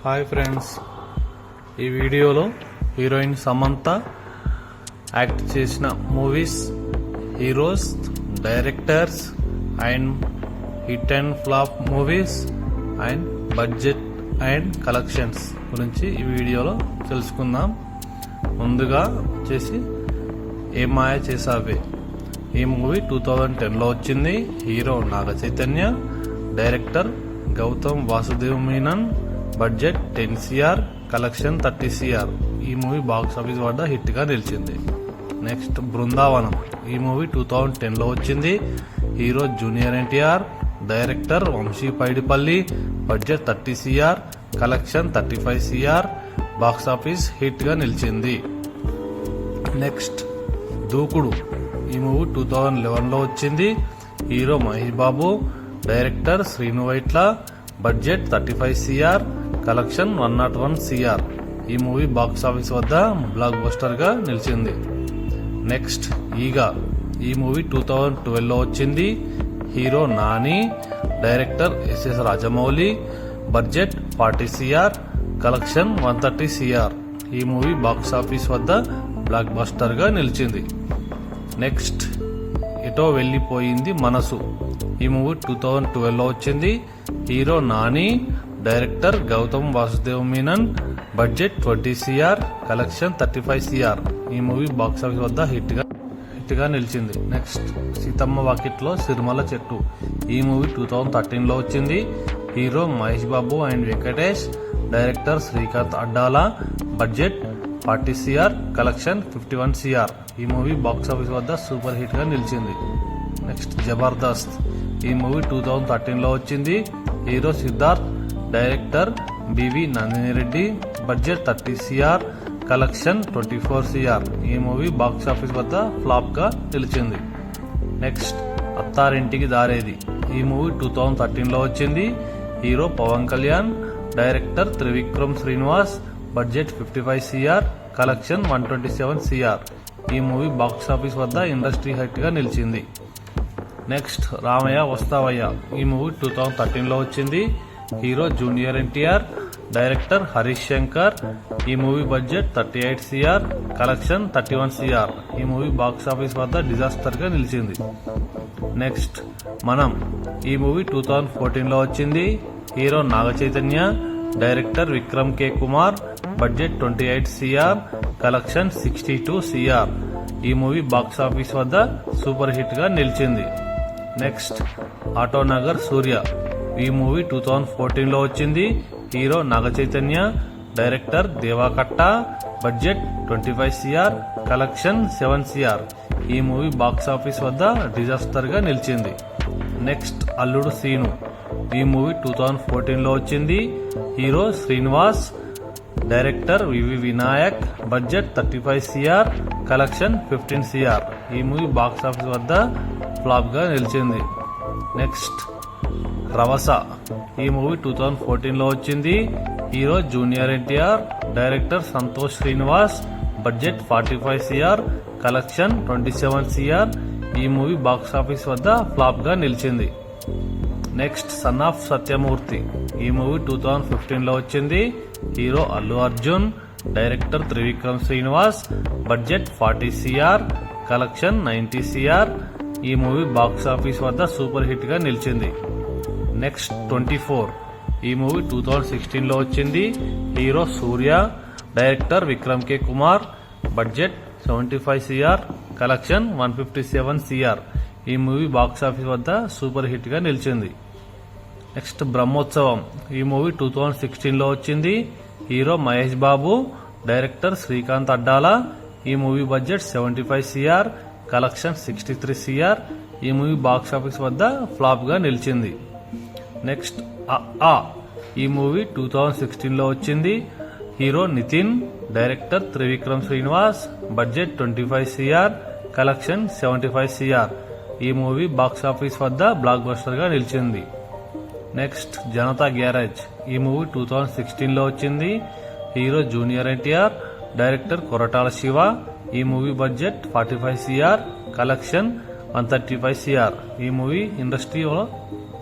Hi friends, ఈ వీడియోలో heroine Samantha act చేసిన movies, heroes, directors and hit and flop movies and budget and collections గురించి ఈ వీడియోలో తెలుసుకుందాం. ముందుగా వచ్చేసి ఏ మాయ చేసావే. ఈ మూవీ 2010లో వచ్చింది. Hero Naga Chaitanya, director Gautham Vasudev Menon, budget 10 CR, collection 30 CR. ఈ మూవీ బాక్స్ ఆఫీస్ వద్ద హిట్ గా నిలిచింది. నెక్స్ట్ బృందావనం. ఈ మూవీ 2010లో వచ్చింది. Hero junior NTR, director Vamshi Paidipally, budget 30 CR, collection 35 CR. Box office hit గా నిలిచింది. నెక్స్ట్ దూకుడు. ఈ మూవీ 2011లో వచ్చింది. Hero Mahesh Babu, director Srinu Vaitla, budget 35 CR, collection 101 CR. ఈ మూవీ బాక్స్ ఆఫీస్ వద్ద బ్లాక్ బస్టర్ గా నిలిచింది. నెక్స్ట్ ఈగా. ఈ మూవీ 2012లో వచ్చింది. Hero Nani, director SS Rajamouli, budget 40 CR, collection 130 CR. ఈ మూవీ బాక్స్ ఆఫీస్ వద్ద బ్లాక్ బస్టర్ గా నిలిచింది. నెక్స్ట్ ఎటో వెళ్లిపోయింది మనసు. ఈ మూవీ 2012లో వచ్చింది. Hero Nani, director Gautham Vasudev Menon, budget 20 CR, collection 35 CR. ఈ మూవీ బాక్స్ ఆఫీస్ వద్ద హిట్ గా నిలిచింది. నెక్స్ట్ సీతమ్మ వాకిట్లో సిరిమల్ల చెట్టు. ఈ మూవీ 2013లో వచ్చింది. Hero Mahesh Babu and Venkatesh, director Srikanth Addala, budget 40 CR, collection 51 CR. ఈ మూవీ బాక్స్ ఆఫీస్ వద్ద సూపర్ హిట్ గా నిలిచింది. నెక్స్ట్ జబర్దస్త్. ఈ మూవీ 2013లో వచ్చింది. Hero Siddharth, director BV Nandini Reddy, budget 30 CR, collection 24 CR. ఈ మూవీ బాక్స్ ఆఫీస్ వద్ద ఫ్లాప్ గా నిలిచింది. నెక్స్ట్ అత్తారింటికి దారేది. ఈ మూవీ 2013లో వచ్చింది. Hero Pawan Kalyan, director Trivikram Srinivas, budget 55 CR, collection 127 CR. ఈ మూవీ బాక్స్ ఆఫీస్ వద్ద ఇండస్ట్రీ హిట్ గా నిలిచింది. నెక్స్ట్ రామయ్య వస్తావయ్య. ఈ మూవీ 2013లో వచ్చింది. Hero junior NTR, director Harish Shankar. ఈ movie budget 38 CR, collection 31 CR. ఈ మూవీ బాక్స్ ఆఫీస్ వద్ద డిజాస్టర్ గా నిలిచింది. నెక్స్ట్ మనం. ఈ మూవీ 2014లో వచ్చింది. Hero Naga Chaitanya, director Vikram K. Kumar, budget 28 CR, collection 62 CR. ఈ మూవీ బాక్స్ ఆఫీస్ వద్ద సూపర్ హిట్ గా నిలిచింది. నెక్స్ట్ ఆటోనగర్ సూర్య. ఈ మూవీ 2014లో వచ్చింది. Hero Naga Chaitanya, director Devakatta, budget 25 CR, collection 7 CR. ఈ మూవీ బాక్స్ ఆఫీస్ వద్ద డిజాస్టర్ గా నిలిచింది. నెక్స్ట్ అల్లుడు సీను. ఈ మూవీ 2014లో వచ్చింది. Hero Srinivas, director VV Vinayak, budget 35 CR, collection 15 CR. ఈ మూవీ బాక్స్ ఆఫీస్ వద్ద ఫ్లాప్ గా నిలిచింది. నెక్స్ట్ రవస. ఈ మూవీ 2014లో వచ్చింది. Hero junior NTR, director Santosh Srinivas, budget 45 CR, collection 27 CR. ఈ మూవీ బాక్స్ ఆఫీస్ వద్ద ఫ్లాప్ గా నిలిచింది. Next son of Satyamurthy. ఈ మూవీ 2015లో వచ్చింది. Hero Allu Arjun, director Trivikram Srinivas, budget 40 CR, collection 90 CR. ఈ మూవీ బాక్స్ ఆఫీస్ వద్ద సూపర్ హిట్ గా నిలిచింది. నెక్స్ట్ 24. ఈ మూవీ 2016లో వచ్చింది. Hero Surya, director Vikram K. Kumar, budget 75 CR, collection 157 CR. ఈ మూవీ బాక్స్ ఆఫీస్ వద్ద సూపర్ హిట్ గా నిలిచింది. నెక్స్ట్ బ్రహ్మోత్సవం. ఈ మూవీ 2016లో వచ్చింది. Hero Mahesh Babu, director Srikanth Addala. ఈ movie budget 75 CR, collection 63 CR. ఈ మూవీ బాక్స్ ఆఫీస్ వద్ద ఫ్లాప్ గా నిలిచింది. నెక్స్ట్ ఆ. ఈ మూవీ 2016లో వచ్చింది. Hero Nithin, director Trivikram Srinivas, budget 25 CR, collection 75 CR. ఈ మూవీ బాక్స్ ఆఫీస్ వద్ద బ్లాక్ బస్టర్ గా నిలిచింది. Next Janatha garage. ఈ మూవీ 2016లో వచ్చింది. Hero junior NTR, director Koratala Siva. ఈ movie budget 45 CR, collection 135 CR. ఈ మూవీ ఇండస్ట్రీలో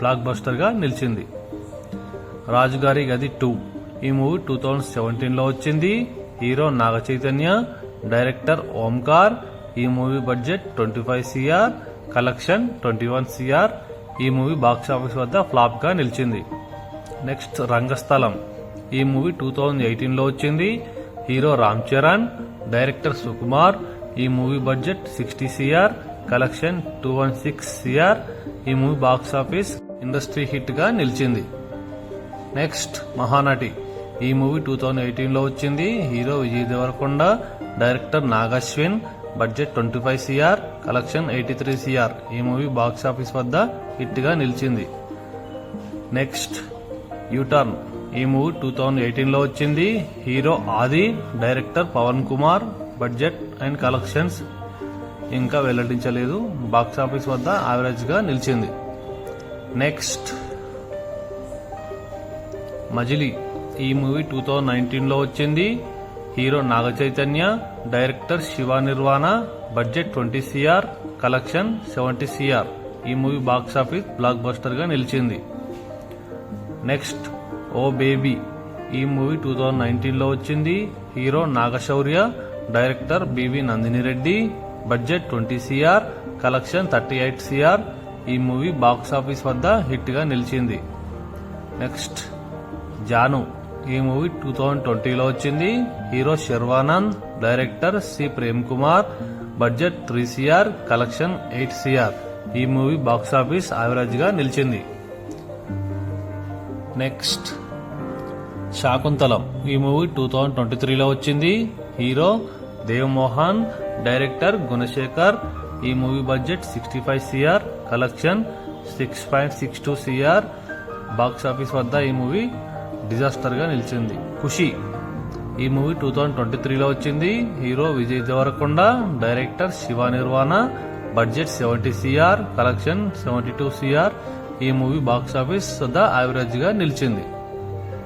బ్లాక్ బస్టర్ గా నిలిచింది. రాజుగారి గది 2. ఈ మూవీ 2017 లో వచ్చింది. Hero Naga Chaitanya, director Omkar. ఈ movie budget 25 CR, collection 21 CR. ఈ మూవీ బాక్సాఫీస్ వద్ద ఫ్లాప్ గా నిలిచింది. నెక్స్ట్ రంగస్థలం. ఈ మూవీ 2018 లో వచ్చింది. Hero Ram Charan, director Sukumar. ఈ movie budget 60 CR, collection 216 CR. ఈ మూవీ బాక్సాఫీస్ ఇండస్ట్రీ హిట్ గా నిలిచింది. నెక్స్ట్ మహానటి. ఈ మూవీ 2018 లో వచ్చింది. Hero Vijay Deverakonda, director Nagashwin. Budget 25 CR, collection 83 CR. ఈ మూవీ బాక్సాఫీస్ వద్ద హిట్ గా నిలిచింది. Next U turn. ఈ మూవీ 2018 లో వచ్చింది. Hero Aadi, director Pavan Kumar. Budget and collections ఇంకా వెల్లడించలేదు. బాక్సాఫీస్ వద్ద యావరేజ్ గా నిలిచింది. నెక్స్ట్ మజిలీ. ఈ మూవీ 2019 లో వచ్చింది. Hero Naga Chaitanya, director Shiva Nirvana. Budget 20 CR, collection 70 CR. ఈ మూవీ బాక్సాఫీస్ బ్లాక్ బస్టర్ గా నిలిచింది. Next oh baby. ఈ మూవీ 2019 లో వచ్చింది. Hero Nagashaurya, director B V Nandini Reddy. Budget 20 CR, collection 38 CR. ఈ మూవీ బాక్సాఫీస్ వద్ద హిట్ గా నిలిచింది. నెక్స్ట్ జాను. ఈ మూవీ 2020 లో వచ్చింది. Hero Sharwanand, director C Prem Kumar. Budget 3 CR, collection 8 CR. ఈ మూవీ బాక్సాఫీస్ యావరేజ్ గా నిలిచింది. నెక్స్ట్ శాకుంతలం. ఈ మూవీ 2023 లో వచ్చింది. Hero Dev Mohan, director Gunasekhar. ఈ movie budget 65 CR, collection 6.62 CR. Box office వద్ద ఈ మూవీ డిజాస్టర్ గా నిలిచింది. ఖుషి. ఈ మూవీ 2023 లో వచ్చింది. Hero Vijay Deverakonda, director Shiva Nirvana. Budget 70 CR, collection 72 CR. ఈ మూవీ బాక్సాఫీస్ వద్ద యావరేజ్ గా నిలిచింది.